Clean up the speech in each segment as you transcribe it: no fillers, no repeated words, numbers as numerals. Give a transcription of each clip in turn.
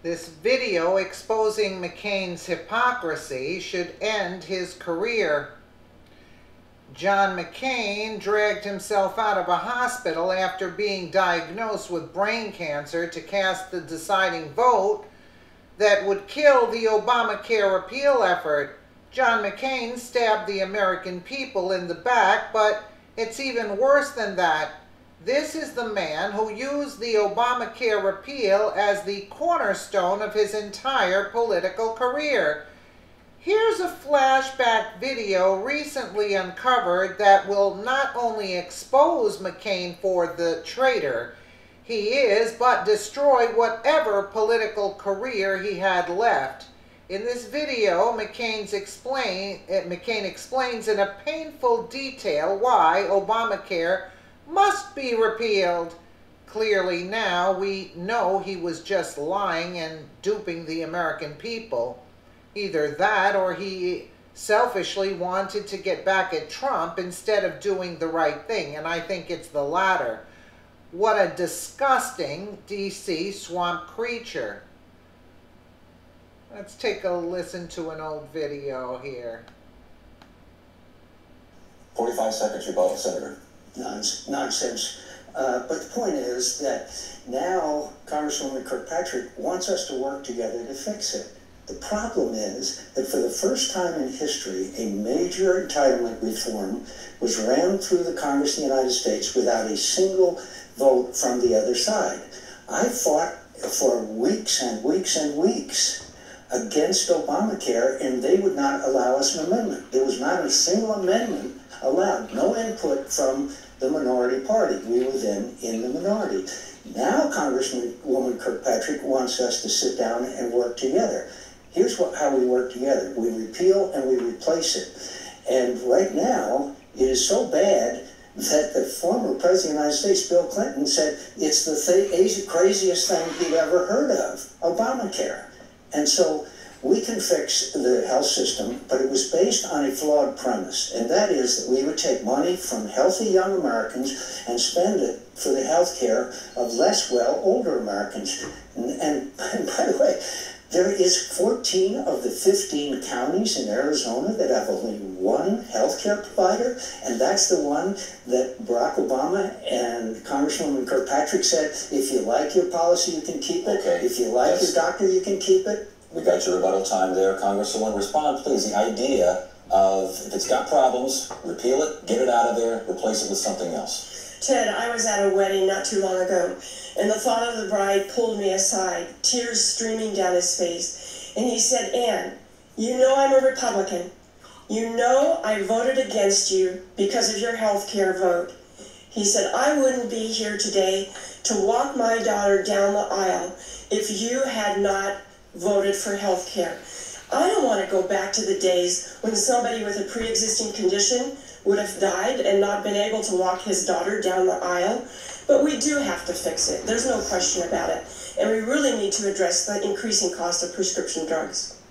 This video exposing McCain's hypocrisy should end his career. John McCain dragged himself out of a hospital after being diagnosed with brain cancer to cast the deciding vote that would kill the Obamacare repeal effort. John McCain stabbed the American people in the back, but it's even worse than that. This is the man who used the Obamacare repeal as the cornerstone of his entire political career. Here's a flashback video recently uncovered that will not only expose McCain for the traitor he is, but destroy whatever political career he had left. In this video, McCain explains in a painful detail why Obamacare must be repealed. Clearly now we know he was just lying and duping the American people. Either that or he selfishly wanted to get back at Trump instead of doing the right thing, and I think it's the latter. What a disgusting DC swamp creature. Let's take a listen to an old video here. 45 seconds, rebuttal, Senator. Nonsense. But the point is that now Congresswoman Kirkpatrick wants us to work together to fix it. The problem is that for the first time in history, a major entitlement reform was rammed through the Congress of the United States without a single vote from the other side. I fought for weeks and weeks and weeks against Obamacare, and they would not allow us an amendment. There was not a single amendment allowed, no input from the minority party. We were then in the minority. Now Congresswoman Kirkpatrick wants us to sit down and work together. Here's how we work together. We repeal and we replace it. And right now, it is so bad that the former President of the United States, Bill Clinton, said it's the craziest thing he'd ever heard of, Obamacare. And so we can fix the health system, but it was based on a flawed premise, and that is that we would take money from healthy young Americans and spend it for the health care of less well older Americans. And by the way, there is 14 of the 15 counties in Arizona that have only one healthcare provider, and that's the one that Barack Obama and Congresswoman Kirkpatrick said, if you like your policy, you can keep it. Okay. If you like your doctor, you can keep it. We got your rebuttal time there, Congresswoman. Respond, please. The idea of, if it's got problems, repeal it, get it out of there, replace it with something else. Ted, I was at a wedding not too long ago, and the father of the bride pulled me aside, tears streaming down his face, and he said, Ann, you know I'm a Republican. You know I voted against you because of your health care vote. He said, I wouldn't be here today to walk my daughter down the aisle if you had not voted for health care. I don't want to go back to the days when somebody with a pre-existing condition would have died and not been able to walk his daughter down the aisle. But we do have to fix it. There's no question about it. And we really need to address the increasing cost of prescription drugs.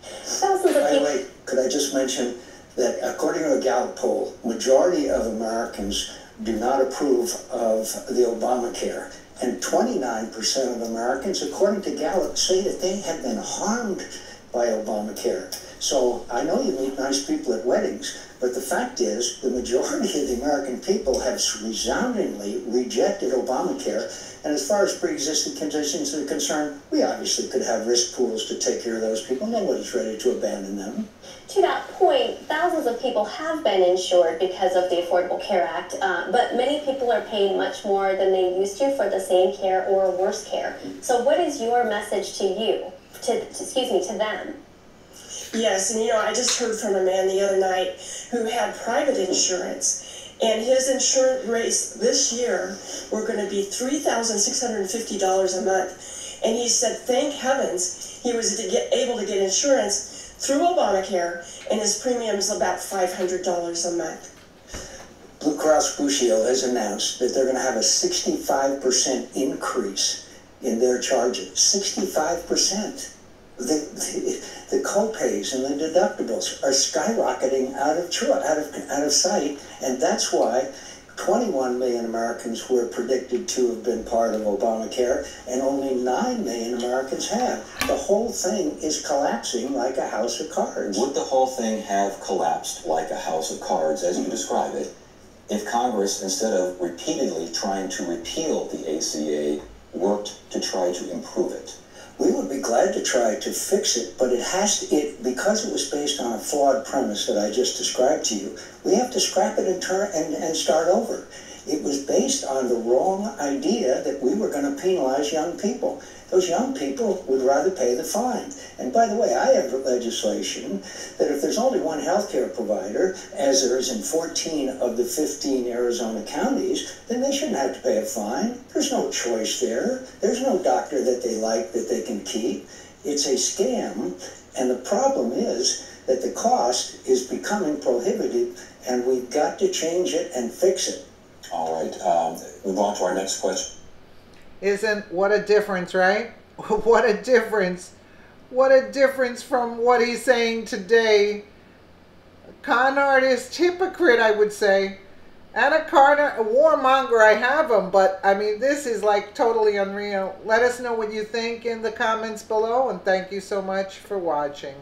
Wait, could I just mention that according to a Gallup poll, majority of Americans do not approve of the Obamacare. And 29% of Americans, according to Gallup, say that they have been harmed by Obamacare. So I know you meet nice people at weddings, but the fact is the majority of the American people have resoundingly rejected Obamacare. And as far as pre-existing conditions are concerned, we obviously could have risk pools to take care of those people. Nobody's ready to abandon them. To that point, thousands of people have been insured because of the Affordable Care Act, but many people are paying much more than they used to for the same care or worse care. So what is your message to you, to them? Yes, and I just heard from a man the other night who had private insurance, and his insurance rates this year were going to be $3,650 a month. And he said, thank heavens he was able to get insurance through Obamacare, and his premium's about $500 a month. Blue Cross Blue Shield has announced that they're going to have a 65% increase in their charges. 65%. The co-pays and the deductibles are skyrocketing out of sight, and that's why 21 million Americans were predicted to have been part of Obamacare, and only 9 million Americans have. The whole thing is collapsing like a house of cards. Would the whole thing have collapsed like a house of cards, as you describe it, if Congress, instead of repeatedly trying to repeal the ACA, worked to try to improve it? We would be glad to try to fix it, but because it was based on a flawed premise that I just described to you, we have to scrap it and start over. It was based on the wrong idea that we were going to penalize young people. Those young people would rather pay the fine. And by the way, I have legislation that if there's only one healthcare provider, as there is in 14 of the 15 Arizona counties, then they shouldn't have to pay a fine. There's no choice there. There's no doctor that they like that they can keep. It's a scam, and the problem is that the cost is becoming prohibitive, and we've got to change it and fix it. All right, move on to our next question. What a difference, right? What a difference. What a difference from what he's saying today. Con artist, hypocrite, I would say. And a warmonger, I have him, but I mean, this is like totally unreal. Let us know what you think in the comments below, and thank you so much for watching.